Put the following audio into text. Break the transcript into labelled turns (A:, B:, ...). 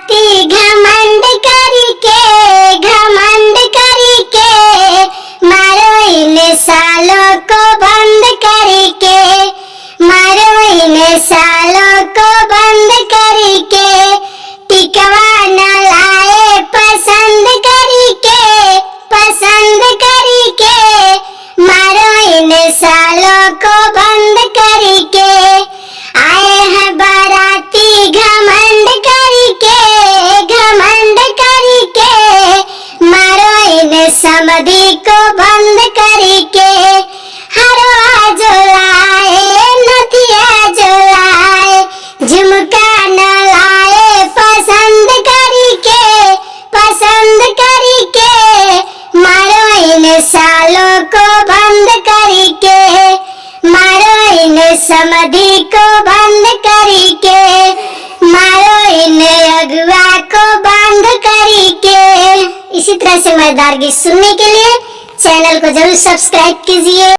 A: बराती घमंड करके मारो इन सालों को बंद करके, मारो इन सालों को बंद करके, टिकवा न लाए पसंद करके, मारो इन सालों को बंद करके। आए हैं बाराती घमंड करके, मारो इन समधी को बंद करके। हरवा जो लाए नथिया जो लाए, झुमका न लाए पसंद करके, मारो इन सालों को बंद करके, मारो इन समधी को बंद करके, मारो इन अगुआ को बंद करके। इसी तरह से मजेदार गीत सुनने के लिए चैनल को जरूर सब्सक्राइब कीजिए।